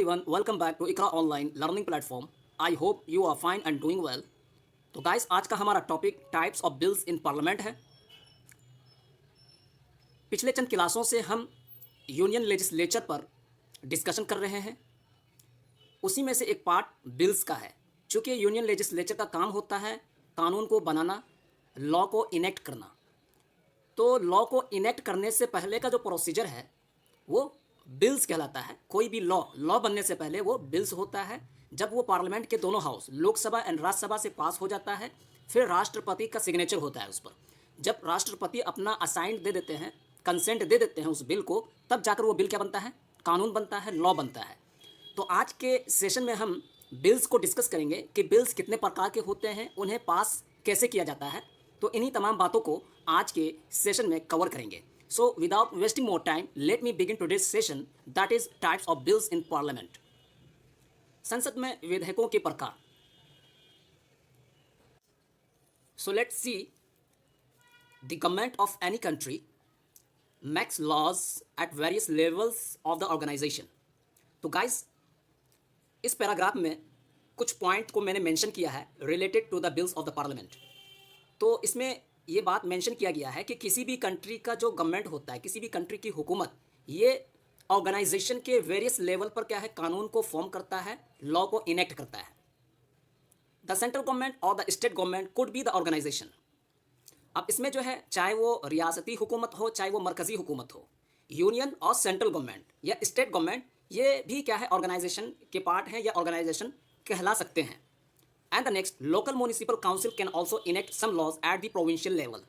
everyone, welcome back to Ikra Online Learning Platform. I hope you are fine and doing well. तो guys आज का हमारा topic types of bills in parliament है। पिछले चंद क्लासों से हम यूनियन लेजिस्लेचर पर डिस्कशन कर रहे हैं। उसी में से एक पार्ट बिल्स का है। चूँकि यूनियन लेजिस्लेचर का काम होता है कानून को बनाना, लॉ को इनेक्ट करना। तो लॉ को इनेक्ट करने से पहले का जो प्रोसीजर है वो बिल्स कहलाता है। कोई भी लॉ बनने से पहले वो बिल्स होता है। जब वो पार्लियामेंट के दोनों हाउस, लोकसभा एंड राज्यसभा से पास हो जाता है, फिर राष्ट्रपति का सिग्नेचर होता है उस पर। जब राष्ट्रपति अपना असाइंड दे देते हैं, कंसेंट दे देते हैं उस बिल को, तब जाकर वो बिल क्या बनता है, कानून बनता है, लॉ बनता है। तो आज के सेशन में हम बिल्स को डिस्कस करेंगे कि बिल्स कितने प्रकार के होते हैं, उन्हें पास कैसे किया जाता है। तो इन्हीं तमाम बातों को आज के सेशन में कवर करेंगे। So without wasting more time, let me begin today's session, that is types of bills in parliament. संसद में विधेयकों के प्रकार। So let's see, the government of any country makes laws at various levels of the organization. तो guys, इस paragraph में कुछ point को मैंने मेंशन किया है related to the bills of the parliament. तो इसमें ये बात मेंशन किया गया है कि किसी भी कंट्री का जो गवर्नमेंट होता है, किसी भी कंट्री की हुकूमत, ये ऑर्गेनाइजेशन के वेरियस लेवल पर क्या है, कानून को फॉर्म करता है, लॉ को इनेक्ट करता है। द सेंट्रल गवर्नमेंट और the state government could be the organisation. अब इसमें जो है, चाहे वो रियासती हुकूमत हो, चाहे वो मरकजी हुकूमत हो, यूनियन और सेंट्रल गवर्नमेंट या स्टेट गवर्नमेंट, ये भी क्या है, ऑर्गेनाइजेशन के पार्ट हैं या ऑर्गेनाइजेशन कहला सकते हैं। And the next, local municipal council can also enact some laws at the provincial level.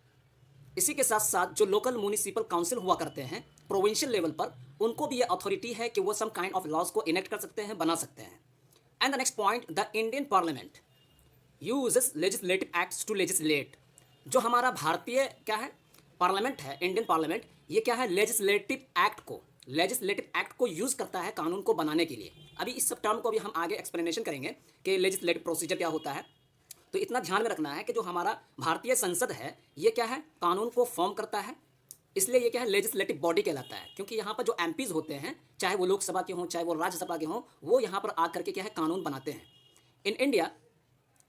इसी के साथ साथ जो लोकल म्यूनिसिपल काउंसिल हुआ करते हैं प्रोविंशियल लेवल पर, उनको भी ये अथॉरिटी है कि वो सम काइंड ऑफ लॉज को इनेक्ट कर सकते हैं, बना सकते हैं। And the next point, the Indian parliament uses legislative acts to legislate. जो हमारा भारतीय क्या है, पार्लियामेंट है, इंडियन पार्लियामेंट, ये क्या है, लेजिस्लेटिव एक्ट को यूज़ करता है कानून को बनाने के लिए। अभी इस सब टर्म को भी हम आगे एक्सप्लेनेशन करेंगे कि लेजिस्लेटिव प्रोसीजर क्या होता है। तो इतना ध्यान में रखना है कि जो हमारा भारतीय संसद है, ये क्या है, कानून को फॉर्म करता है, इसलिए ये क्या है, लेजिस्लेटिव बॉडी कहलाता है। क्योंकि यहाँ पर जो एमपीज होते हैं, चाहे वो लोकसभा के हों, चाहे वो राज्यसभा के हों, वो यहाँ पर आकर के क्या है, कानून बनाते हैं। In India,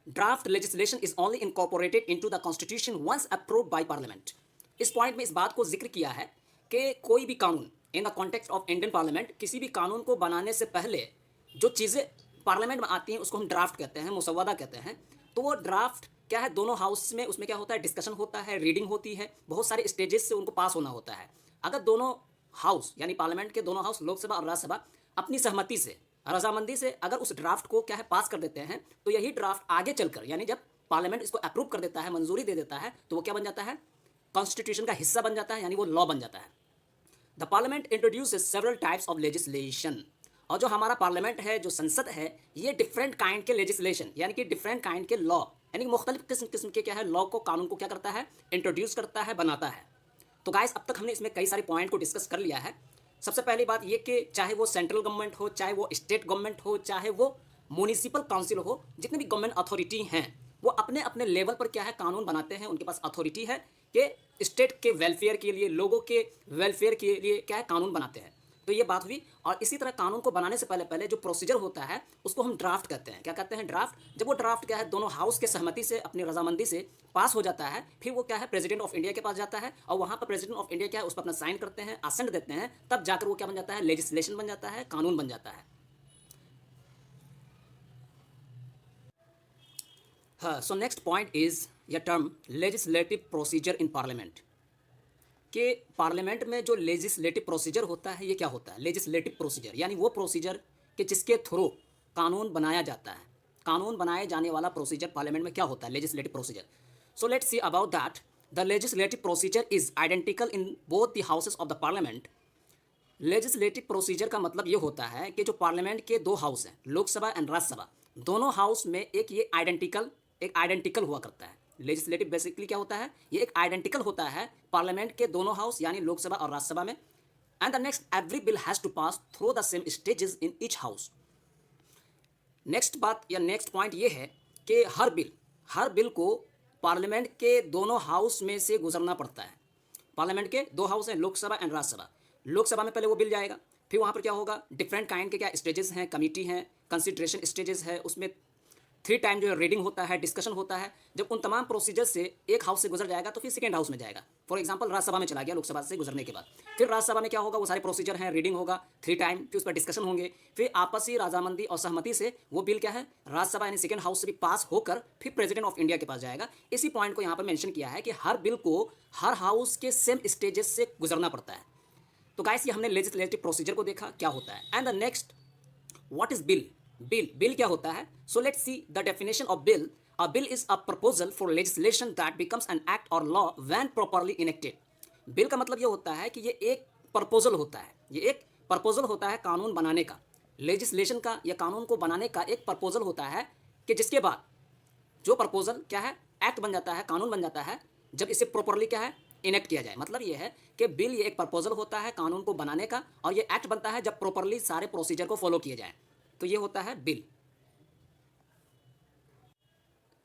draft legislation is only incorporated into the constitution once approved by parliament. इस पॉइंट में इस बात को जिक्र किया है कि कोई भी कानून in the context of Indian parliament, किसी भी कानून को बनाने से पहले जो चीज़ें पार्लियामेंट में आती हैं उसको हम ड्राफ्ट कहते हैं, मुसव्वदा कहते हैं। तो वो ड्राफ्ट क्या है, दोनों हाउस में उसमें क्या होता है, डिस्कशन होता है, रीडिंग होती है, बहुत सारे स्टेजेस से उनको पास होना होता है। अगर दोनों हाउस यानी पार्लियामेंट के दोनों हाउस, लोकसभा और राज्यसभा, अपनी सहमति से, रजामंदी से अगर उस ड्राफ्ट को क्या है, पास कर देते हैं, तो यही ड्राफ्ट आगे चलकर, यानी जब पार्लियामेंट इसको अप्रूव कर देता है, मंजूरी दे देता है, तो वो क्या बन जाता है, कॉन्स्टिट्यूशन का हिस्सा बन जाता है, यानी वो लॉ बन जाता है। The parliament introduces several types of legislation. और जो हमारा पार्लियामेंट है, जो संसद है, ये डिफरेंट काइंड के लेजिस्लेशन यानी कि डिफरेंट काइंड के लॉ, यानी कि मुख्तलिफ किस्म के क्या है, लॉ को, कानून को क्या करता है, इंट्रोड्यूस करता है, बनाता है। तो गाइस, अब तक हमने इसमें कई सारे पॉइंट को डिस्कस कर लिया है। सबसे पहली बात ये कि चाहे वो सेंट्रल गवर्नमेंट हो, चाहे वो स्टेट गवर्नमेंट हो, चाहे वो म्यूनिसिपल काउंसिल हो, जितने भी गवर्नमेंट अथॉरिटी हैं, वो अपने अपने लेवल पर क्या है, कानून बनाते हैं। उनके पास अथॉरिटी है कि स्टेट के वेलफेयर के लिए, लोगों के वेलफेयर के लिए क्या है, कानून बनाते हैं। तो ये बात हुई। और इसी तरह कानून को बनाने से पहले जो प्रोसीजर होता है उसको हम ड्राफ्ट कहते हैं। क्या कहते हैं, ड्राफ्ट। जब वो ड्राफ्ट क्या है, दोनों हाउस के सहमति से, अपनी रजामंदी से पास हो जाता है, फिर वो क्या है, प्रेसिडेंट ऑफ इंडिया के पास जाता है, और वहाँ पर प्रेसिडेंट ऑफ इंडिया क्या है, उस पर अपना साइन करते हैं, असेंट देते हैं, तब जाकर वो क्या बन जाता है, लेजिस्लेशन बन जाता है, कानून बन जाता है। हाँ, सो नेक्स्ट पॉइंट इज या term legislative procedure in parliament. कि पार्लियामेंट में जो लेजिस्लेटिव प्रोसीजर होता है, ये क्या होता है, लेजिस्लेटिव प्रोसीजर, यानी वो प्रोसीजर कि जिसके थ्रू कानून बनाया जाता है। कानून बनाए जाने वाला प्रोसीजर पार्लियामेंट में क्या होता है, legislative procedure. So let's see about that. The legislative procedure is identical in both the houses of the parliament. Legislative procedure का मतलब ये होता है कि जो पार्लियामेंट के दो हाउस हैं, लोकसभा एंड राज्यसभा, दोनों हाउस में एक आइडेंटिकल हुआ करता है। लेजिस्लेटिव बेसिकली क्या होता है, ये एक आइडेंटिकल होता है पार्लियामेंट के दोनों हाउस यानी लोकसभा और राज्यसभा में। And the next, every bill has to pass through the same stages in each house. Next बात या नेक्स्ट पॉइंट ये है कि हर बिल को पार्लियामेंट के दोनों हाउस में से गुजरना पड़ता है। पार्लियामेंट के दो हाउस हैं, लोकसभा एंड राज्यसभा। लोकसभा में पहले वो बिल जाएगा, फिर वहाँ पर क्या होगा, डिफरेंट काइंड के क्या स्टेजेस हैं, कमिटी हैं, कंसिडरेशन स्टेजेस है, उसमें 3 टाइम जो है रीडिंग होता है, डिस्कशन होता है। जब उन तमाम प्रोसीजर से एक हाउस से गुजर जाएगा तो फिर सेकेंड हाउस में जाएगा। फॉर एग्जांपल राज्यसभा में चला गया लोकसभा से गुजरने के बाद, फिर राज्यसभा में क्या होगा, वो सारे प्रोसीजर हैं, रीडिंग होगा 3 टाइम, फिर उस पर डिस्कशन होंगे, फिर आपसी रजामंदी और सहमति से वो बिल क्या है, राज्यसभा यानी सेकेंड हाउस से भी पास होकर फिर प्रेसिडेंट ऑफ इंडिया के पास जाएगा। इसी पॉइंट को यहाँ पर मेंशन किया है कि हर बिल को हर हाउस के सेम स्टेजेस से गुजरना पड़ता है। तो गाइस ये हमने लेजिस्लेटिव प्रोसीजर को देखा क्या होता है। And the next, what is bill? Bill क्या होता है? So let's see the definition of bill. A bill is a proposal for legislation that becomes an act or law when properly enacted. Bill का मतलब ये होता है कि ये एक प्रपोजल होता है, ये एक प्रपोजल होता है कानून बनाने का, लेजिस्लेशन का या कानून को बनाने का एक प्रपोजल होता है कि जिसके बाद जो प्रपोजल क्या है, एक्ट बन जाता है, कानून बन जाता है, जब इसे प्रॉपर्ली क्या है, इनेक्ट किया जाए। मतलब ये है कि बिल ये एक प्रपोजल होता है कानून को बनाने का, और ये एक्ट बनता है जब प्रॉपर्ली सारे प्रोसीजर को फॉलो किए जाए। तो ये होता है bill.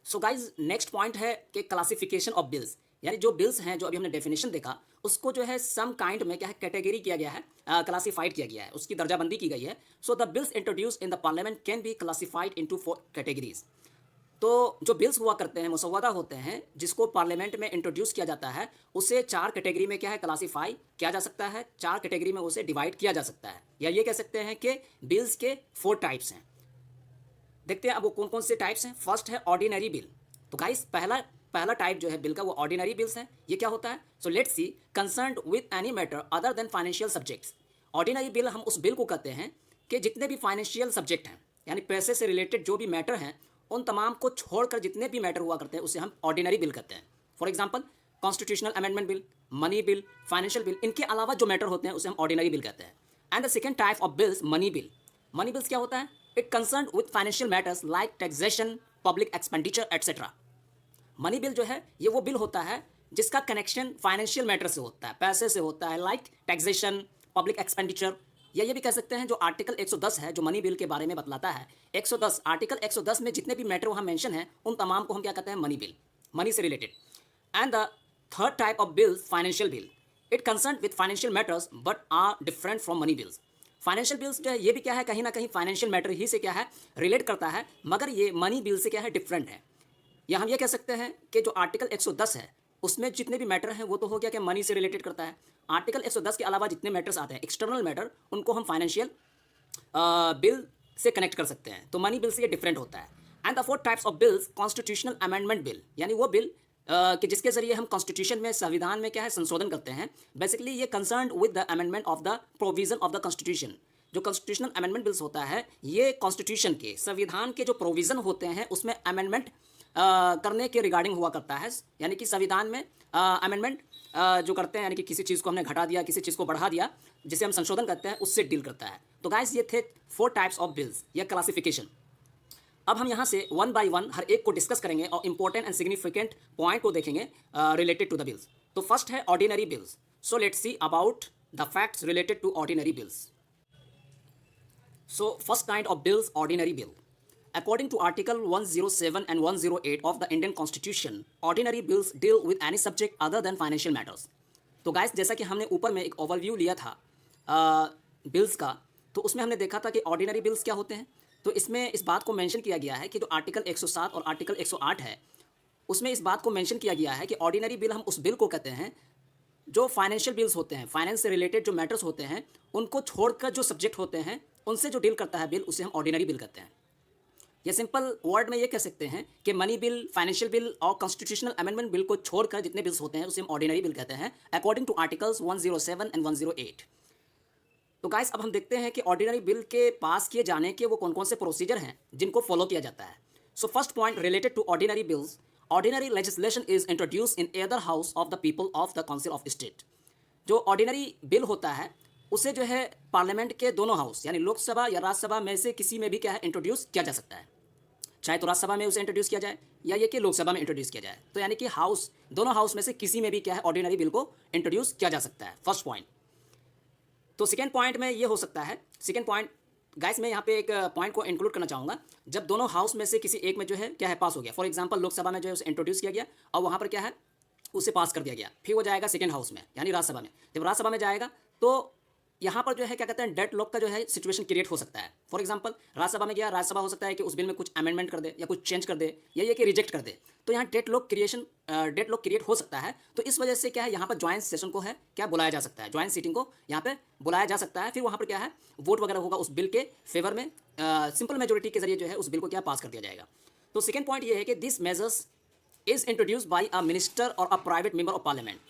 So guys next point है कि क्लासिफिकेशन ऑफ बिल्स, यानी जो बिल्स हैं, जो अभी हमने डेफिनेशन देखा, उसको जो है सम काइंड में क्या है, कैटेगरी किया गया है, क्लासिफाइड किया गया है, उसकी दर्जाबंदी की गई है। So the bills introduce in the parliament can be classified into 4 categories. तो जो बिल्स हुआ करते हैं, मसौदा होते हैं, जिसको पार्लियामेंट में इंट्रोड्यूस किया जाता है, उसे 4 कैटेगरी में क्या है, क्लासीफाई किया जा सकता है, 4 कैटेगरी में उसे डिवाइड किया जा सकता है, या ये कह सकते हैं कि बिल्स के 4 टाइप्स हैं। देखते हैं अब वो कौन कौन से टाइप्स हैं। फर्स्ट है ऑर्डिनरी बिल। तो गाइस पहला टाइप जो है बिल का वो ऑर्डिनरी बिल्स है। ये क्या होता है? So let's C, concerned with any matter other than financial subjects. Ordinary bill हम उस बिल को कहते हैं कि जितने भी फाइनेंशियल सब्जेक्ट हैं, यानी पैसे से रिलेटेड जो भी मैटर हैं, उन तमाम को छोड़कर जितने भी मैटर हुआ करते हैं उसे हम ऑर्डिनरी बिल कहते हैं। For example constitutional amendment bill, money bill, financial bill, इनके अलावा जो मैटर होते हैं उसे हम ऑर्डिनरी बिल कहते हैं। And the second type of bills money bill. Money bills क्या होता है? It concern with financial matters like taxation, public expenditure etcetera. Money bill जो है ये वो बिल होता है जिसका कनेक्शन फाइनेंशियल मैटर से होता है, पैसे से होता है, लाइक टैक्सेशन, पब्लिक एक्सपेंडिचर, या ये भी कह सकते हैं जो आर्टिकल 110 है जो मनी बिल के बारे में बतलाता है। 110 आर्टिकल 110 में जितने भी मैटर वहाँ मेंशन है उन तमाम को हम क्या कहते हैं, मनी बिल, मनी से related. And the third type of bill financial bill. It concern with financial matters but are different from money bills. Financial bills जो है ये भी क्या है, कहीं ना कहीं फाइनेंशियल मैटर ही से क्या है, रिलेट करता है, मगर ये मनी बिल से क्या है, डिफरेंट है। या हम ये कह सकते हैं कि जो आर्टिकल 110 है उसमें जितने भी मैटर हैं वो तो हो गया कि मनी से रिलेटेड करता है। आर्टिकल 110 के अलावा जितने मैटर्स आते हैं, एक्सटर्नल मैटर, उनको हम फाइनेंशियल बिल से कनेक्ट कर सकते हैं। तो मनी बिल से ये डिफरेंट होता है। And the fourth types of bills constitutional amendment bill, यानी वो बिल कि जिसके जरिए हम कॉन्स्टिट्यूशन में, संविधान में क्या है, संशोधन करते हैं। बेसिकली ये concern with the amendment of the provision of the constitution. जो कॉन्स्टिट्यूशनल अमेंडमेंट बिल्स होता है ये कॉन्स्टिट्यूशन के, संविधान के जो प्रोविज़न होते हैं उसमें अमेंडमेंट करने के रिगार्डिंग हुआ करता है। यानी कि संविधान में अमेंडमेंट जो करते हैं, यानी कि किसी चीज़ को हमने घटा दिया, किसी चीज़ को बढ़ा दिया, जिसे हम संशोधन करते हैं, उससे डील करता है। तो गाइस ये थे 4 टाइप्स ऑफ बिल्स या क्लासिफिकेशन। अब हम यहाँ से वन बाय वन हर एक को डिस्कस करेंगे और इंपॉर्टेंट एंड सिग्निफिकेंट पॉइंट को देखेंगे रिलेटेड टू द बिल्स। तो फर्स्ट है ordinary bills. So let's see about the facts related to ordinary bills. So first kind of bills, ordinary bill. According to Article 107 and 108 of the Indian Constitution, ordinary bills deal with any subject other than financial matters. तो guys जैसा कि हमने ऊपर में एक overview लिया था bills का, तो उसमें हमने देखा था कि ऑर्डिनरी बिल्स क्या होते हैं। तो इसमें इस बात को मेंशन किया गया है कि जो आर्टिकल 107 और आर्टिकल 108 है उसमें इस बात को मेंशन किया गया है कि ऑर्डिनरी बिल हम उस बिल को कहते हैं जो फाइनेंशियल बिल्स होते हैं, फाइनेंस से रिलेटेड जो मैटर्स होते हैं उनको छोड़कर जो सब्जेक्ट होते हैं उनसे जो डील करता है बिल, उसे हम ऑर्डिनरी बिल कहते हैं। या सिंपल वर्ड में ये कह सकते हैं कि मनी बिल, फाइनेंशियल बिल और कॉन्स्टिट्यूशनल अमेंडमेंट बिल को छोड़कर जितने बिल्स होते हैं उसे हम ऑर्डिनरी बिल कहते हैं, अकॉर्डिंग टू आर्टिकल्स 107 एंड 108। तो गाइस अब हम देखते हैं कि ऑर्डिनरी बिल के पास किए जाने के वो कौन कौन से प्रोसीजर हैं जिनको फॉलो किया जाता है। So first point related to ordinary bills, ordinary legislation is introduce in either house of the people of the council of state. जो ऑर्डिनरी बिल होता है उसे जो है पार्लियामेंट के दोनों हाउस यानी लोकसभा या राज्यसभा में से किसी में भी क्या है, इंट्रोड्यूस किया जा सकता है। चाहे तो राज्यसभा में उसे इंट्रोड्यूस किया जाए या ये कि लोकसभा में इंट्रोड्यूस किया जाए। तो यानी कि हाउस, दोनों हाउस में से किसी में भी क्या है, ऑर्डिनरी बिल को इंट्रोड्यूस किया जा सकता है। First point. तो सेकेंड पॉइंट में ये हो सकता है, सेकेंड पॉइंट गाइस मैं यहाँ पे एक पॉइंट को इंक्लूड करना चाहूँगा, जब दोनों हाउस में से किसी एक में जो है क्या है, पास हो गया। फॉर एग्जाम्पल लोकसभा में जो है उसे इंट्रोड्यूस किया गया और वहाँ पर क्या है, उसे पास कर दिया गया, फिर वो जाएगा सेकेंड हाउस में यानी राज्यसभा में। जब राज्यसभा में जाएगा तो यहाँ पर जो है क्या कहते हैं डेड लॉक का जो है सिचुएशन क्रिएट हो सकता है। फॉर एग्जांपल राज्यसभा में गया, राज्यसभा हो सकता है कि उस बिल में कुछ अमेंडमेंट कर दे या कुछ चेंज कर दे या ये कि रिजेक्ट कर दे, तो यहाँ डेड लॉक क्रिएट हो सकता है। तो इस वजह से क्या है यहाँ पर ज्वाइंट सेशन को है क्या बुलाया जा सकता है, ज्वाइंट सीटिंग को यहाँ पे बुलाया जा सकता है। फिर वहाँ पर क्या है वोट वगैरह होगा उस बिल के फेवर में, सिंपल मेजोरिटी के जरिए जो है उस बिल को क्या पास कर दिया जाएगा। तो सेकेंड पॉइंट ये है कि this measures is introduced by a minister or a private member of parliament.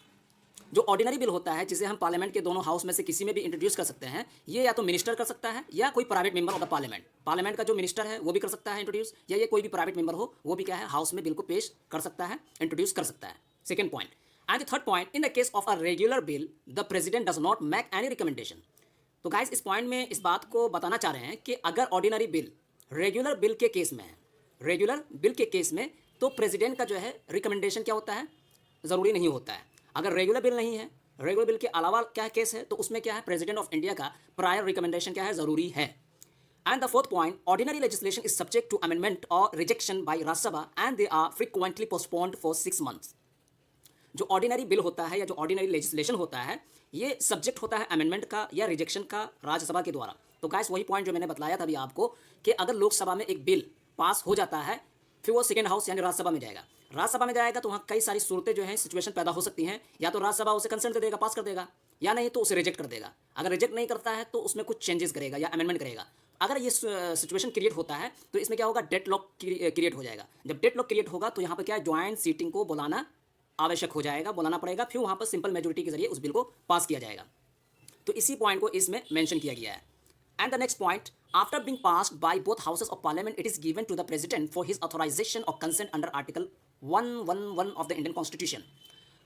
जो ऑर्डिनरी बिल होता है जिसे हम पार्लियामेंट के दोनों हाउस में से किसी में भी इंट्रोड्यूस कर सकते हैं, ये या तो मिनिस्टर कर सकता है या कोई private member of the parliament का जो मिनिस्टर है वो भी कर सकता है इंट्रोड्यूस, या ये कोई भी प्राइवेट मेंबर हो वो भी क्या है हाउस में बिल को पेश कर सकता है, इंट्रोड्यूस कर सकता है। Second point and the third point, in the case of a regular bill the president does not make any recommendation. तो गाइस इस पॉइंट में इस बात को बताना चाह रहे हैं कि अगर ऑर्डिनरी बिल रेगुलर बिल के केस में है, रेगुलर बिल के केस में तो प्रेसिडेंट का जो है रिकमेंडेशन क्या होता है, ज़रूरी नहीं होता है। अगर रेगुलर बिल नहीं है, रेगुलर बिल के अलावा क्या केस है, तो उसमें क्या है प्रेसिडेंट ऑफ इंडिया का प्रायर रिकमेंडेशन क्या है, ज़रूरी है। And the fourth point, ordinary legislation is subject to amendment और rejection by Rajya Sabha and they are frequently postponed for 6 months। जो ऑर्डिनरी बिल होता है या जो ऑर्डिनरी लेजिस्लेशन होता है ये सब्जेक्ट होता है अमेंडमेंट का या रिजेक्शन का राज्यसभा के द्वारा। तो गाइस वही पॉइंट जो मैंने बताया था अभी आपको कि अगर लोकसभा में एक बिल पास हो जाता है फिर वो सेकेंड हाउस यानी राज्यसभा में जाएगा, राज्यसभा में जाएगा तो वहाँ कई सारी सूरतें जो हैं सिचुएशन पैदा हो सकती हैं, या तो राज्यसभा उसे कंसेंट दे देगा, पास कर देगा, या नहीं तो उसे रिजेक्ट कर देगा। अगर रिजेक्ट नहीं करता है तो उसमें कुछ चेंजेस करेगा या अमेंडमेंट करेगा। अगर ये सिचुएशन क्रिएट होता है तो इसमें क्या होगा डेड लॉक क्रिएट हो जाएगा। जब डेड लॉक क्रिएट होगा तो यहाँ पर क्या है ज्वाइंट सीटिंग को बुलाना आवश्यक हो जाएगा, बुलाना पड़ेगा, फिर वहाँ पर सिंपल मेजोरिटी के जरिए उस बिल को पास किया जाएगा। तो इसी पॉइंट को इसमें मेंशन किया गया है। And the next point, after being passed by both houses of parliament it is given to the president for his authorisation or consent under article 111 of the Indian constitution.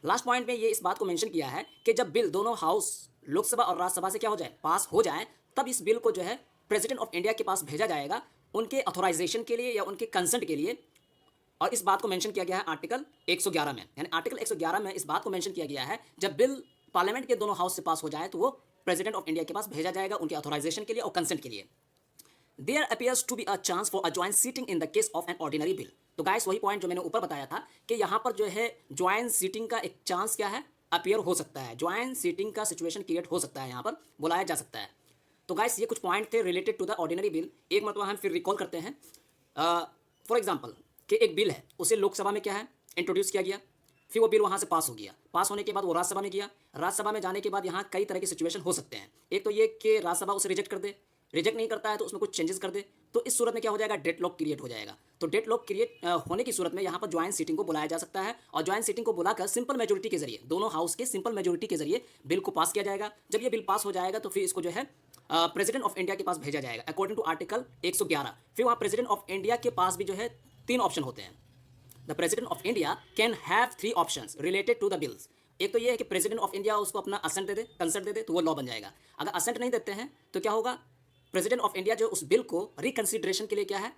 Last point में ये इस बात को mention किया है कि जब bill दोनों हाउस लोकसभा और राज्यसभा से क्या हो जाए, पास हो जाए, तब इस बिल को जो है प्रेसिडेंट ऑफ इंडिया के पास भेजा जाएगा उनके ऑथराइजेशन के लिए या उनके कंसेंट के लिए। और इस बात को मेंशन किया गया है आर्टिकल 111 में, यानी आर्टिकल 111 में इस बात को मेंशन किया गया है जब बिल पार्लियामेंट के दोनों हाउस से पास हो जाए तो वो प्रेसिडेंट ऑफ इंडिया के पास भेजा जाएगा उनके ऑथराइजेशन के लिए और कंसेंट के लिए। There appears to be a chance for a joint sitting in the case of an ordinary bill. तो गाइस वही पॉइंट जो मैंने ऊपर बताया था कि यहाँ पर जो है ज्वाइंट सीटिंग का एक चांस क्या है, अपीयर हो सकता है, ज्वाइंट सीटिंग का सिचुएशन क्रिएट हो सकता है, यहाँ पर बुलाया जा सकता है। तो गाइस ये कुछ पॉइंट थे related to the ordinary bill. एक मतलब हम फिर रिकॉल करते हैं। फॉर एग्जाम्पल कि एक बिल है उसे लोकसभा में क्या है इंट्रोड्यूस किया गया, फिर वो बिल वहाँ से पास हो गया, पास होने के बाद वो राज्यसभा में गया, राज्यसभा में जाने के बाद यहाँ कई तरह के सिचुएशन हो सकते हैं। एक तो ये कि राज्यसभा उसे रिजेक्ट कर दे, रिजेक्ट नहीं करता है तो उसमें कुछ चेंजेस कर दे, तो इस सूरत में क्या हो जाएगा डेड लॉक क्रिएट हो जाएगा। तो डेड लॉक क्रिएट होने की सूरत में यहाँ पर ज्वाइंट सीटिंग को बुलाया जा सकता है और ज्वाइंट सीटिंग को बुलाकर सिंपल मेजोरिटी के जरिए, दोनों हाउस के सिंपल मेजोरिटी के जरिए बिल को पास किया जाएगा। जब ये बिल पास हो जाएगा तो फिर इसको जो है प्रेसिडेंट ऑफ इंडिया के पास भेजा जाएगा अकॉर्डिंग टू आर्टिकल 111। फिर वहाँ प्रेसिडेंट ऑफ इंडिया के पास भी जो है 3 ऑप्शन होते हैं। The president of India can have 3 options related to the bills. एक तो ये है कि प्रेसिडेंट ऑफ इंडिया उसको अपना असेंट दे दे, कंसेंट दे दे, तो वो लॉ बन जाएगा। अगर असेंट नहीं देते हैं तो क्या होगा, प्रेसिडेंट ऑफ इंडिया जो उस बिल को रिकंसिडरेशन के लिए क्या है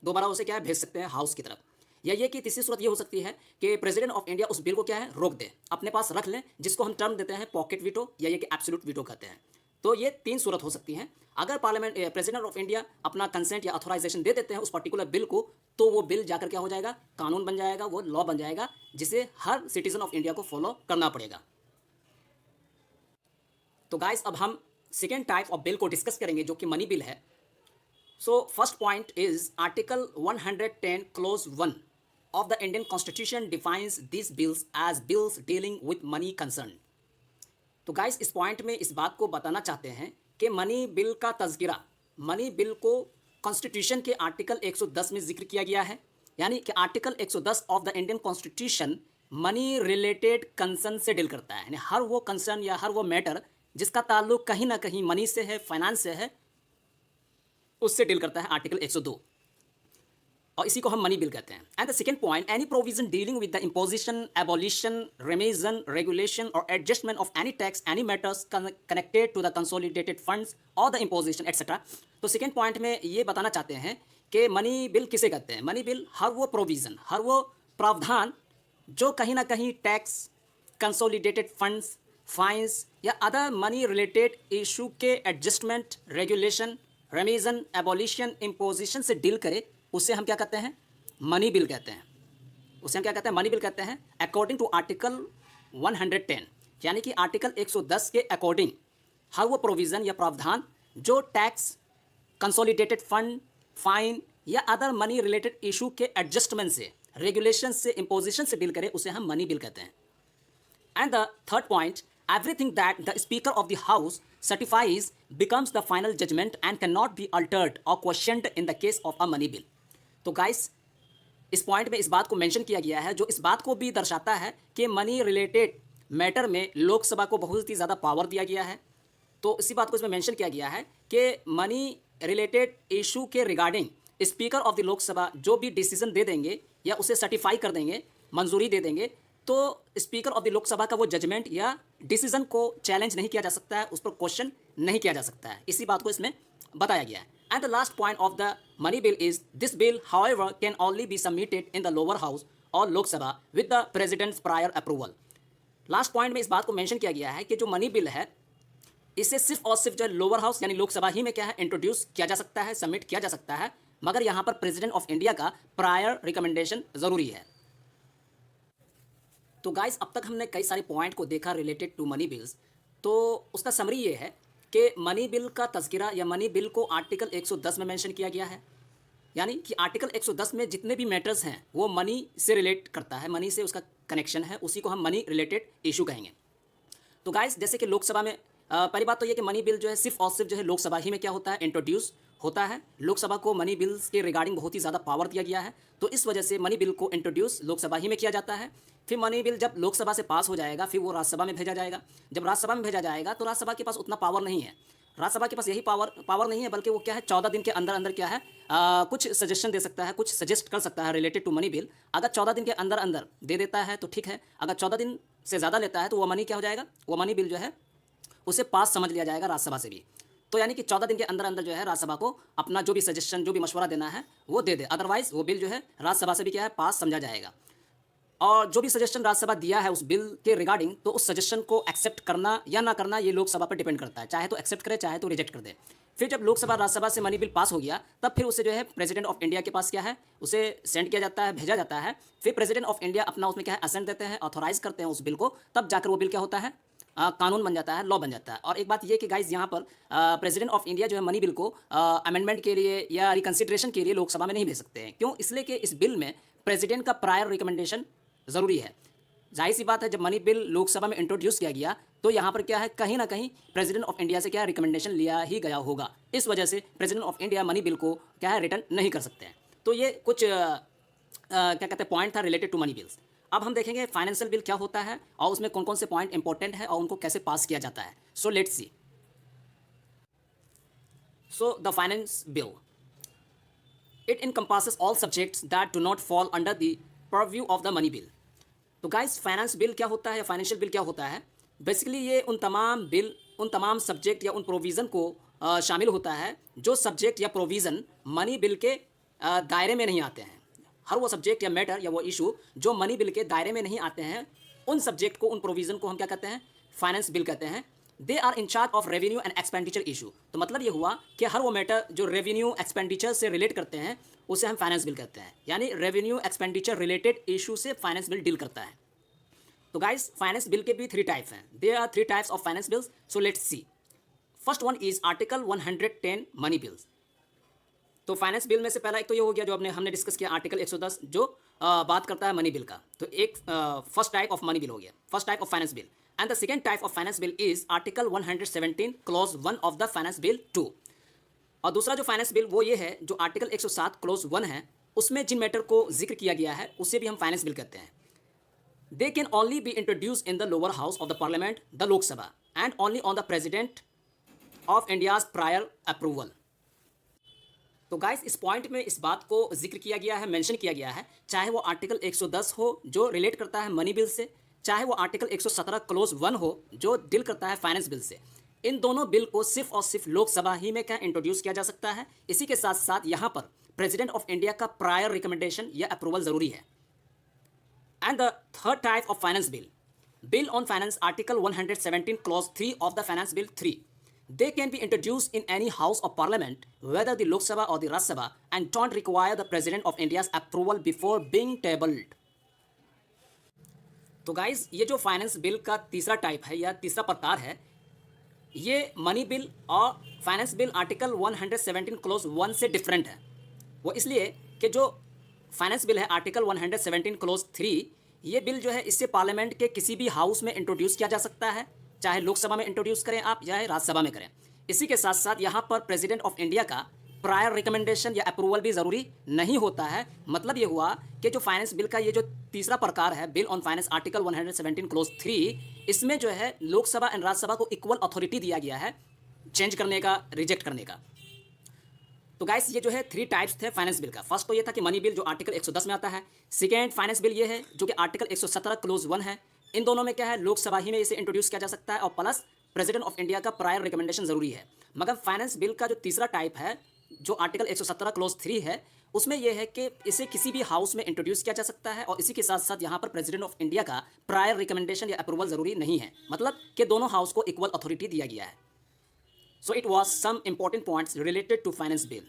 दोबारा उसे क्या है भेज सकते हैं हाउस की तरफ। या ये कि तीसरी सूरत ये हो सकती है कि प्रेसिडेंट ऑफ इंडिया उस बिल को क्या है रोक दे, अपने पास रख लें, जिसको हम टर्म देते हैं पॉकेट वीटो या ये कि एब्सोल्यूट वीटो कहते हैं। तो ये 3 सूरत हो सकती हैं। अगर पार्लियामेंट प्रेसिडेंट ऑफ इंडिया अपना कंसेंट या अथोराइजेशन दे देते हैं उस पर्टिकुलर बिल को, तो वो बिल जाकर क्या हो जाएगा, कानून बन जाएगा, वो लॉ बन जाएगा, जिसे हर सिटीजन ऑफ इंडिया को फॉलो करना पड़ेगा। तो गाइस अब हम सेकेंड टाइप ऑफ बिल को डिस्कस करेंगे जो कि मनी बिल है। So first point is article 110 close 1 of the Indian Constitution defines these bills as bills dealing with money concern। तो गाइस इस पॉइंट में इस बात को बताना चाहते हैं कि मनी बिल का तज़किरा, मनी बिल को कॉन्स्टिट्यूशन के आर्टिकल 110 में जिक्र किया गया है, यानी कि article 110 of the Indian constitution money related concern से डील करता है। यानी हर वो कंसर्न या हर वो मैटर जिसका ताल्लुक कहीं ना कहीं मनी से है, फाइनेंस से है, उससे डील करता है आर्टिकल 102, और इसी को हम मनी बिल कहते हैं। And the second point, any provision dealing with the imposition, abolition, remission, regulation or adjustment of any tax, any matters connected to the consolidated funds or the imposition etcetera. तो second point में ये बताना चाहते हैं कि money bill किसे कहते हैं। मनी बिल हर वो प्रोविज़न, हर वो प्रावधान जो कहीं ना कहीं टैक्स, कंसोलिडेटेड फंड्स, फाइन्स या अदर मनी रिलेटेड इशू के एडजस्टमेंट, रेगुलेशन, रेमिशन, एबॉलिशन, इम्पोजिशन से डील करे, उसे हम क्या कहते हैं, मनी बिल कहते हैं। उसे हम क्या कहते हैं, मनी बिल कहते हैं अकॉर्डिंग टू आर्टिकल 110, यानी कि आर्टिकल 110 के अकॉर्डिंग हर वो प्रोविज़न या प्रावधान जो टैक्स, कंसोलिडेटेड फंड, फाइन या अदर मनी रिलेटेड इशू के एडजस्टमेंट से, रेगुलेशन से, इम्पोजिशन से डील करे, उसे हम मनी बिल कहते हैं। And the third point, everything that the Speaker of the House certifies becomes the final judgment and cannot be altered or questioned in the case of a money bill. तो guys, इस point में इस बात को mention किया गया है, जो इस बात को भी दर्शाता है कि मनी रिलेटेड मैटर में लोकसभा को बहुत ही ज़्यादा पावर दिया गया है। तो इसी बात को इसमें मेंशन किया गया है कि मनी रिलेटेड इशू के regarding speaker of the Lok Sabha जो भी डिसीजन दे देंगे या उसे सर्टिफाई कर देंगे, मंजूरी दे देंगे, तो स्पीकर ऑफ द लोकसभा का वो जजमेंट या डिसीजन को चैलेंज नहीं किया जा सकता है, उस पर क्वेश्चन नहीं किया जा सकता है। इसी बात को इसमें बताया गया है। And the last point of the money bill is this bill however can only be submitted in the lower house और Lok Sabha with the president's prior approval. Last point में इस बात को मेंशन किया गया है कि जो मनी बिल है इसे सिर्फ और सिर्फ जो है लोअर हाउस यानी लोकसभा ही में क्या है इंट्रोड्यूस किया जा सकता है, सबमिट किया जा सकता है, मगर यहाँ पर प्रेसिडेंट ऑफ इंडिया का प्रायर रिकमेंडेशन ज़रूरी है। तो गाइस, अब तक हमने कई सारे पॉइंट को देखा रिलेटेड टू मनी बिल्स। तो उसका समरी ये है कि मनी बिल का तज़किरा या मनी बिल को आर्टिकल 110 में मेंशन किया गया है, यानी कि आर्टिकल 110 में जितने भी मैटर्स हैं वो मनी से रिलेट करता है, मनी से उसका कनेक्शन है, उसी को हम मनी रिलेटेड इशू कहेंगे। तो गाइस, जैसे कि लोकसभा में पहली बात तो ये कि मनी बिल जो है सिर्फ और सिर्फ जो है लोकसभा ही में क्या होता है, इंट्रोड्यूस होता है। लोकसभा को मनी बिल्स के रिगार्डिंग बहुत ही ज़्यादा पावर दिया गया है, तो इस वजह से मनी बिल को इंट्रोड्यूस लोकसभा ही में किया जाता है। फिर मनी बिल जब लोकसभा से पास हो जाएगा फिर वो राज्यसभा में भेजा जाएगा। जब राज्यसभा में भेजा जाएगा तो राज्यसभा के पास उतना पावर नहीं है, राज्यसभा के पास यही पावर नहीं है, बल्कि वो क्या है 14 दिन के अंदर अंदर क्या है कुछ सजेशन दे सकता है, कुछ सजेस्ट कर सकता है रिलेटेड टू मनी बिल। अगर 14 दिन के अंदर अंदर दे देता है तो ठीक है, अगर 14 दिन से ज़्यादा लेता है तो वो मनी क्या हो जाएगा, वो मनी बिल जो है उसे पास समझ लिया जाएगा राज्यसभा से भी। तो यानी कि 14 दिन के अंदर अंदर जो है राज्यसभा को अपना जो भी सजेशन, जो भी मशवरा देना है वो दे दे, अदरवाइज वो बिल जो है राज्यसभा से भी क्या है पास समझा जाएगा। और जो भी सजेशन राज्यसभा दिया है उस बिल के रिगार्डिंग, तो उस सजेशन को एक्सेप्ट करना या ना करना ये लोकसभा पर डिपेंड करता है, चाहे तो एक्सेप्ट करे चाहे तो रिजेक्ट कर दे। फिर जब लोकसभा राज्यसभा से मनी बिल पास हो गया तब फिर उसे जो है प्रेसिडेंट ऑफ इंडिया के पास क्या है, उसे सेंड किया जाता है, भेजा जाता है। फिर प्रेसिडेंट ऑफ इंडिया अपना उसमें क्या है असेंट देते हैं, ऑथोराइज करते हैं उस बिल को, तब जाकर वो बिल क्या होता है कानून बन जाता है, लॉ बन जाता है। और एक बात ये कि गाइज यहाँ पर प्रेसिडेंट ऑफ इंडिया जो है मनी बिल को अमेंडमेंट के लिए या रिकन्सिडरेशन के लिए लोकसभा में नहीं भेज सकते हैं। क्यों? इसलिए कि इस बिल में प्रेसिडेंट का प्रायर रिकमेंडेशन ज़रूरी है। जाहिर सी बात है, जब मनी बिल लोकसभा में इंट्रोड्यूस किया गया तो यहाँ पर क्या है कहीं ना कहीं प्रेसिडेंट ऑफ इंडिया से क्या है रिकमेंडेशन लिया ही गया होगा। इस वजह से president of India money bill को क्या है रिटर्न नहीं कर सकते हैं। तो ये कुछ क्या कहते हैं पॉइंट था रिलेटेड टू मनी बिल्स। अब हम देखेंगे फाइनेंशियल बिल क्या होता है और उसमें कौन कौन से पॉइंट इंपॉर्टेंट है और उनको कैसे पास किया जाता है। So let's C. So the finance bill it encompasses all subjects that do not fall under the purview of the money bill. तो गाइस, फाइनेंस बिल क्या होता है, फाइनेंशियल बिल क्या होता है? बेसिकली ये उन तमाम सब्जेक्ट या उन प्रोविज़न को शामिल होता है जो सब्जेक्ट या प्रोविज़न मनी बिल के दायरे में नहीं आते हैं। हर वो सब्जेक्ट या मैटर या वो इशू जो मनी बिल के दायरे में नहीं आते हैं, उन सब्जेक्ट को, उन प्रोविज़न को हम क्या कहते हैं, फाइनेंस बिल कहते हैं। They are in charge of revenue and expenditure issue. तो मतलब ये हुआ कि हर वो मैटर जो रेवेन्यू एक्सपेंडिचर से रिलेट करते हैं उसे हम फाइनेंस बिल कहते हैं, यानी रेवेन्यू एक्सपेंडिचर रिलेटेड इशू से फाइनेंस बिल डील करता है। तो गाइस, फाइनेंस बिल के भी 3 टाइप्स हैं। There are 3 types of finance bills. So let's see. First one is article 110 money bills. तो फाइनेंस बिल में से पहला एक तो ये हो गया जो हमने डिस्कस किया, आर्टिकल 110 जो बात करता है मनी बिल का। तो एक first type of money bill हो गया, first type of finance bill. And the second type of finance bill is article 117 clause 1 of the finance bill 2। और दूसरा जो फाइनेंस बिल वो ये है जो आर्टिकल 107 क्लॉज 1 है, उसमें जिन मैटर को जिक्र किया गया है उसे भी हम फाइनेंस बिल कहते हैं। They can only be introduce in the lower house of the parliament, the Lok Sabha, and only on the president of India's prior approval. तो गाइस, इस पॉइंट में इस बात को जिक्र किया गया है, मेंशन किया गया है, चाहे वो आर्टिकल 110 हो जो रिलेट करता है मनी बिल से, चाहे वो आर्टिकल 117 क्लोज 1 हो जो डील करता है फाइनेंस बिल से। इन दोनों बिल को सिर्फ और सिर्फ लोकसभा ही में क्या इंट्रोड्यूस किया जा सकता है। इसी के साथ साथ यहाँ पर प्रेसिडेंट ऑफ इंडिया का प्रायर रिकमेंडेशन या अप्रूवल ज़रूरी है। And the third type of finance bill on finance, article 117 clause 3 of the finance bill 3। They can be introduced in any house of parliament, whether the Lok Sabha or the Rajya Sabha, and don't require the President of India's approval before being tabled. तो guys, ये जो finance bill का तीसरा type है या तीसरा प्रकार है, ये मनी बिल और फाइनेंस बिल आर्टिकल 117 क्लोज 1 से डिफरेंट है। वो इसलिए कि जो फाइनेंस बिल है आर्टिकल 117 क्लोज 3, ये बिल जो है इससे पार्लियामेंट के किसी भी हाउस में इंट्रोड्यूस किया जा सकता है, चाहे लोकसभा में इंट्रोड्यूस करें आप, चाहे राज्यसभा में करें। इसी के साथ साथ यहाँ पर प्रेसिडेंट ऑफ इंडिया का प्रायर रिकमेंडेशन या अप्रूवल भी ज़रूरी नहीं होता है। मतलब ये हुआ कि जो फाइनेंस बिल का ये जो तीसरा प्रकार है, bill on finance article 117 close 3, इसमें जो है लोकसभा एंड राज्यसभा को इक्वल अथॉरिटी दिया गया है चेंज करने का, रिजेक्ट करने का। तो गाइस ये जो है 3 टाइप्स थे फाइनेंस बिल का। फर्स्ट तो ये था कि मनी बिल जो आर्टिकल 110 में आता है। सेकेंड फाइनेंस बिल ये है जो कि आर्टिकल 117 क्लोज 1 है। इन दोनों में क्या है, लोकसभा ही में इसे इंट्रोड्यूस किया जा सकता है और प्लस प्रेसिडेंट ऑफ इंडिया का प्रायर रिकमेंडेशन जरूरी है। मगर फाइनेंस बिल का जो तीसरा टाइप है जो आर्टिकल 117 क्लोज 3 है, उसमें यह है कि इसे किसी भी हाउस में इंट्रोड्यूस किया जा सकता है और इसी के साथ साथ यहाँ पर प्रेसिडेंट ऑफ इंडिया का प्रायर रिकमेंडेशन या अप्रूवल जरूरी नहीं है। मतलब कि दोनों हाउस को इक्वल अथॉरिटी दिया गया है। So it was some important points related to finance bill.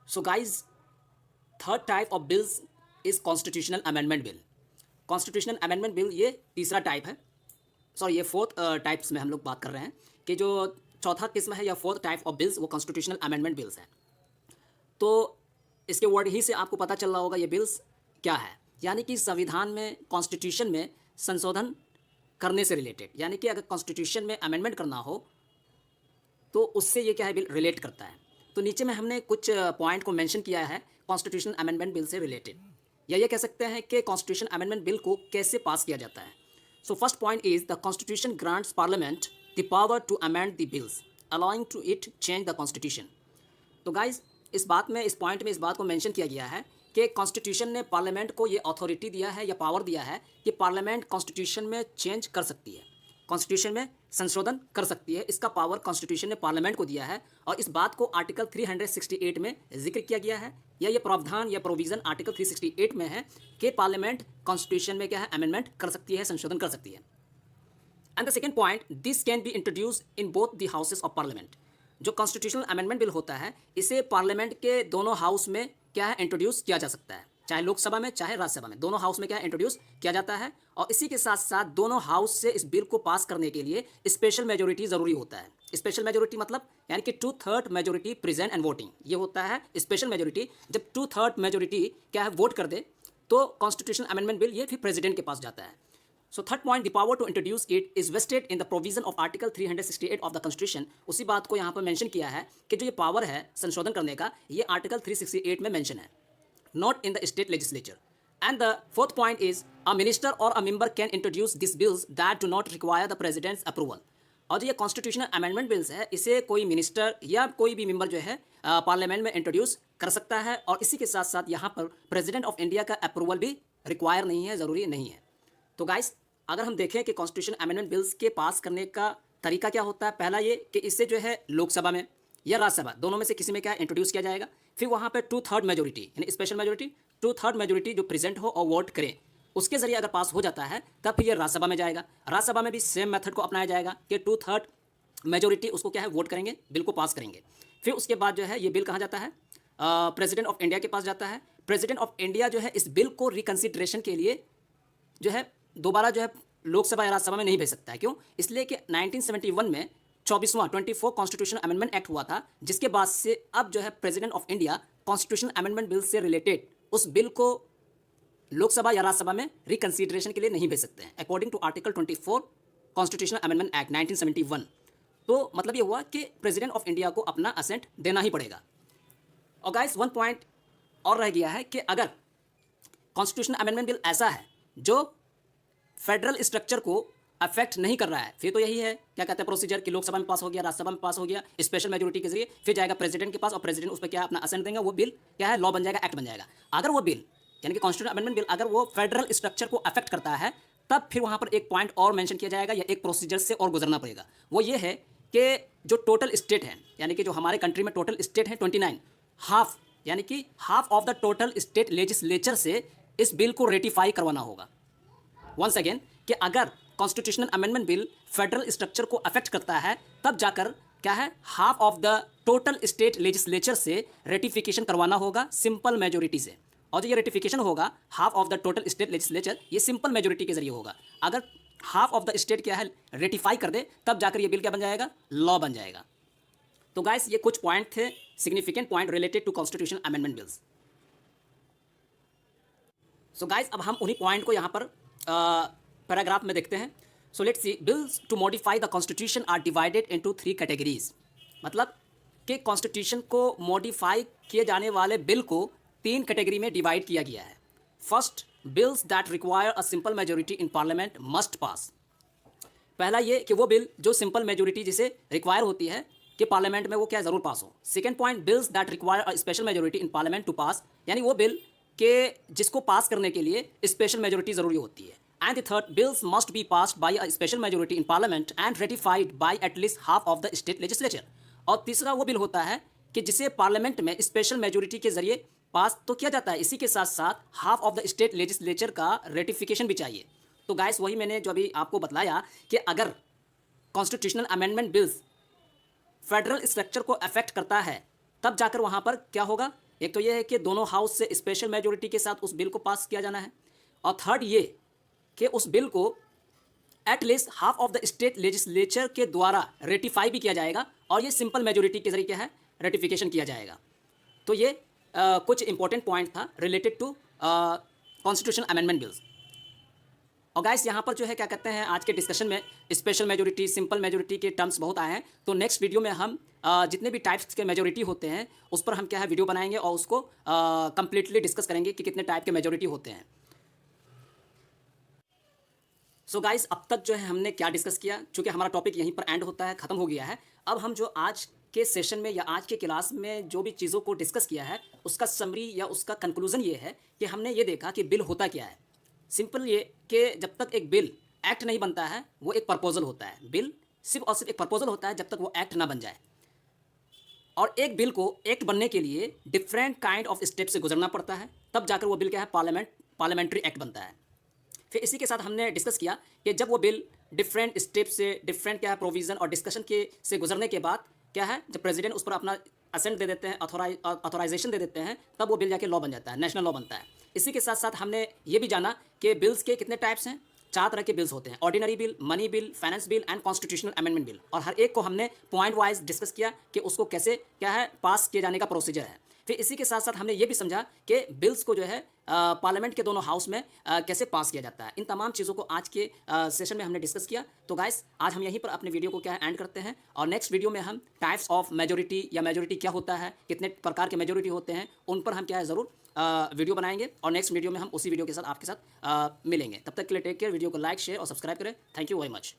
So guys, third type of bills is constitutional amendment bill. Constitutional amendment bill ये तीसरा टाइप है। सॉरी, ये फोर्थ टाइप्स में हम लोग बात कर रहे हैं कि जो चौथा किस्म है या फोर्थ टाइप ऑफ बिल्स वो कॉन्स्टिट्यूशनल अमेंडमेंट बिल्स हैं। तो इसके वर्ड ही से आपको पता चल रहा होगा ये बिल्स क्या है, यानी कि संविधान में, कॉन्स्टिट्यूशन में संशोधन करने से रिलेटेड, यानी कि अगर कॉन्स्टिट्यूशन में अमेंडमेंट करना हो तो उससे ये क्या है, बिल रिलेट करता है। तो नीचे में हमने कुछ पॉइंट को मेंशन किया है कॉन्स्टिट्यूशन अमेंडमेंट बिल से रिलेटेड, या ये कह सकते हैं कि कॉन्स्टिट्यूशन अमेंडमेंट बिल को कैसे पास किया जाता है। So first point is the constitution grants parliament the power to amend the bills allowing to it change the constitution. तो गाइज इस पॉइंट में इस बात को मेंशन किया गया है कि कॉन्स्टिट्यूशन ने पार्लियामेंट को ये अथॉरिटी दिया है या पावर दिया है कि पार्लियामेंट कॉन्स्टिट्यूशन में चेंज कर सकती है, कॉन्स्टिट्यूशन में संशोधन कर सकती है। इसका पावर कॉन्स्टिट्यूशन ने पार्लियामेंट को दिया है और इस बात को आर्टिकल 368 में जिक्र किया गया है, या ये प्रावधान या प्रोविज़न आर्टिकल 368 में है कि पार्लियामेंट कॉन्स्टिट्यूशन में क्या है, अमेंडमेंट कर सकती है, संशोधन कर सकती है। And the second point, this can be introduce in both the houses of parliament. जो कॉन्स्टिट्यूशनल अमेंडमेंट बिल होता है इसे पार्लियामेंट के दोनों हाउस में क्या है, इंट्रोड्यूस किया जा सकता है, चाहे लोकसभा में चाहे राज्यसभा में, दोनों हाउस में क्या इंट्रोड्यूस किया जाता है। और इसी के साथ साथ दोनों हाउस से इस बिल को पास करने के लिए स्पेशल मेजोरिटी ज़रूरी होता है। स्पेशल मेजोरिटी मतलब यानी कि 2/3 मेजोरिटी प्रेजेंट एंड वोटिंग, ये होता है स्पेशल मेजोरिटी। जब 2/3 मेजोरिटी क्या है, वोट कर दे तो कॉन्स्टिट्यूशन अमेंडमेंट बिल ये फिर प्रेसिडेंट के पास जाता है। So third point, the power to introduce it is vested in the provision of article 368 of the constitution. उसी बात को यहाँ पर मेंशन किया है कि जो ये पावर है संशोधन करने का, ये आर्टिकल 368 में मेंशन है, not in the state legislature. And the fourth point is a minister or a member can introduce these bills that do not require the president's approval. और जो ये कॉन्स्टिट्यूशनल अमेंडमेंट बिल्स है इसे कोई minister या कोई भी मेंबर जो है पार्लियामेंट में इंट्रोड्यूस कर सकता है और इसी के साथ साथ यहाँ पर प्रेसिडेंट ऑफ इंडिया का अप्रूवल भी रिक्वायर नहीं है, ज़रूरी नहीं है। तो गाइस अगर हम देखें कि कॉन्स्टिट्यूशन अमेंडमेंट बिल्स के पास करने का तरीका क्या होता है, पहला ये कि इससे जो है लोकसभा में या राज्यसभा दोनों में से किसी में क्या इंट्रोड्यूस किया जाएगा, फिर वहाँ पे 2/3 मेजोरिटी यानी स्पेशल मेजोरिटी 2/3 मेजोरिटी जो प्रेजेंट हो और वोट करे उसके जरिए अगर पास हो जाता है तब फिर ये राज्यसभा में जाएगा। राज्यसभा में भी सेम मेथड को अपनाया जाएगा कि 2/3 मेजोरिटी उसको क्या है, वोट करेंगे, बिल को पास करेंगे। फिर उसके बाद जो है ये बिल कहाँ जाता है, प्रेसिडेंट ऑफ इंडिया के पास जाता है। प्रेसिडेंट ऑफ इंडिया जो है इस बिल को रिकन्सिडरेशन के लिए जो है दोबारा जो है लोकसभा या राज्यसभा में नहीं भेज सकता है। क्यों? इसलिए कि 1971 में 24 कॉन्स्टिट्यूशन अमेंडमेंट एक्ट हुआ था, जिसके बाद से अब जो है president of India constitution amendment bill से रिलेटेड उस बिल को लोकसभा या राज्यसभा में रिकन्सिडरेशन के लिए नहीं भेज सकते हैं, according to article 24 constitution amendment act 1971। तो मतलब ये हुआ कि प्रेसिडेंट ऑफ इंडिया को अपना असेंट देना ही पड़ेगा। और गाइस वन पॉइंट और रह गया है कि अगर कॉन्स्टिट्यूशन अमेंडमेंट बिल ऐसा है जो फेडरल स्ट्रक्चर को अफेक्ट नहीं कर रहा है, फिर तो यही है क्या कहते हैं प्रोसीजर कि लोकसभा में पास हो गया, राज्यसभा में पास हो गया स्पेशल मेजोरिटी के जरिए, फिर जाएगा प्रेसिडेंट के पास और प्रेसिडेंट उस पर क्या अपना असेंट देंगे, वो बिल क्या है, लॉ बन जाएगा, एक्ट बन जाएगा। अगर वो बिल यानी कि कॉन्स्टिट्यूशन अमेंडमेंट बिल अगर वो फेडरल स्ट्रक्चर को अफेक्ट करता है तब फिर वहाँ पर एक पॉइंट और मेंशन किया जाएगा या एक प्रोसीजर से और गुजरना पड़ेगा। वो ये है कि जो टोटल स्टेट है यानी कि जो हमारे कंट्री में टोटल स्टेट है 29, हाफ यानी कि half of the total state legislature से इस बिल को रेटिफाई करवाना होगा। वंस अगेन कि अगर constitutional amendment bill federal structure को अफेक्ट करता है तब जाकर क्या है, half of the total state legislature से रेटिफिकेशन करवाना होगा सिंपल मेजोरिटी से। और जो ये रेटिफिकेशन होगा half of the total state legislature, ये सिंपल मेजोरिटी के जरिए होगा। अगर हाफ ऑफ द स्टेट क्या है रेटिफाई कर दे, तब जाकर ये बिल क्या बन जाएगा, लॉ बन जाएगा। तो गाइस ये कुछ पॉइंट थे, significant point related to constitution amendment bills. So guys अब हम उन्हीं पॉइंट को यहाँ पर पैराग्राफ में देखते हैं। So let's see, bills to modify the constitution are divided into 3 categories. मतलब कि कॉन्स्टिट्यूशन को मॉडिफाई किए जाने वाले बिल को 3 कैटेगरी में डिवाइड किया गया है। First, bills that require a simple majority in parliament must pass. पहला ये कि वो बिल जो सिंपल मेजोरिटी जिसे रिक्वायर होती है कि पार्लियामेंट में वो क्या ज़रूर पास हो। Second point, bills that require a special majority in parliament to pass, यानी वो बिल के जिसको पास करने के लिए स्पेशल मेजोरिटी ज़रूरी होती है। And the third, bills must be passed by a special majority in parliament and ratified by at least half of the state legislature. और तीसरा वो बिल होता है कि जिसे पार्लियामेंट में स्पेशल मेजोरिटी के जरिए पास तो किया जाता है, इसी के साथ साथ half of the state legislature का रेटिफिकेशन भी चाहिए। तो गाइस वही मैंने जो अभी आपको बताया कि अगर constitutional amendment bills federal structure को अफेक्ट करता है, तब जाकर वहाँ पर क्या होगा, एक तो ये है कि दोनों हाउस से स्पेशल मेजोरिटी के साथ उस बिल को पास किया जाना है, और थर्ड ये कि उस बिल को at least half of the state legislature के द्वारा रेटिफाई भी किया जाएगा, और ये सिंपल मेजोरिटी के जरिए क्या है, रेटिफिकेशन किया जाएगा। तो ये कुछ इंपॉर्टेंट पॉइंट था related to constitution amendment bills. और गाइस यहाँ पर जो है क्या कहते हैं, आज के डिस्कशन में स्पेशल मेजोरिटी, सिंपल मेजोरिटी के टर्म्स बहुत आए हैं। तो नेक्स्ट वीडियो में हम जितने भी टाइप्स के मेजोरिटी होते हैं उस पर हम क्या है वीडियो बनाएंगे और उसको कंप्लीटली डिस्कस करेंगे कि कितने टाइप के मेजोरिटी होते हैं। सो गाइस अब तक जो है हमने क्या डिस्कस किया, चूँकि हमारा टॉपिक यहीं पर एंड होता है, ख़त्म हो गया है। अब हम जो आज के सेशन में या आज के क्लास में जो भी चीज़ों को डिस्कस किया है उसका समरी या उसका कंक्लूजन ये है कि हमने ये देखा कि बिल होता क्या है। सिंपल ये कि जब तक एक बिल एक्ट नहीं बनता है वो एक प्रपोजल होता है। बिल सिर्फ और सिर्फ एक प्रपोजल होता है जब तक वो एक्ट ना बन जाए, और एक बिल को एक्ट बनने के लिए डिफरेंट काइंड ऑफ स्टेप से गुजरना पड़ता है, तब जाकर वो बिल क्या है, पार्लियामेंट्री एक्ट बनता है। फिर इसी के साथ हमने डिस्कस किया कि जब वो बिल डिफरेंट स्टेप से, डिफरेंट क्या है प्रोविज़न और डिस्कशन के से गुजरने के बाद क्या है, जब प्रेसिडेंट उस पर अपना असेंट दे देते हैं, ऑथोराइजेशन दे देते हैं, तब वो बिल जाके लॉ बन जाता है, नेशनल लॉ बनता है। इसी के साथ साथ हमने ये भी जाना कि बिल्स के कितने टाइप्स हैं, 4 तरह के बिल्स होते हैं, ordinary bill, money bill, finance bill and constitutional amendment bill. और हर एक को हमने पॉइंट वाइज डिस्कस किया कि उसको कैसे क्या है पास किए जाने का प्रोसीजर है। फिर इसी के साथ साथ हमने ये भी समझा कि बिल्स को जो है पार्लियामेंट के दोनों हाउस में कैसे पास किया जाता है। इन तमाम चीज़ों को आज के सेशन में हमने डिस्कस किया। तो गाइस आज हम यहीं पर अपने वीडियो को क्या है एंड करते हैं, और नेक्स्ट वीडियो में हम टाइप्स ऑफ मेजोरिटी या मेजोरिटी क्या होता है, कितने प्रकार के मेजोरिटी होते हैं, उन पर हम क्या है ज़रूर वीडियो बनाएंगे, और नेक्स्ट वीडियो में हम उसी वीडियो के साथ आपके साथ मिलेंगे। तब तक के लिए टेक केयर, वीडियो को लाइक, शेयर और सब्सक्राइब करें। Thank you very much.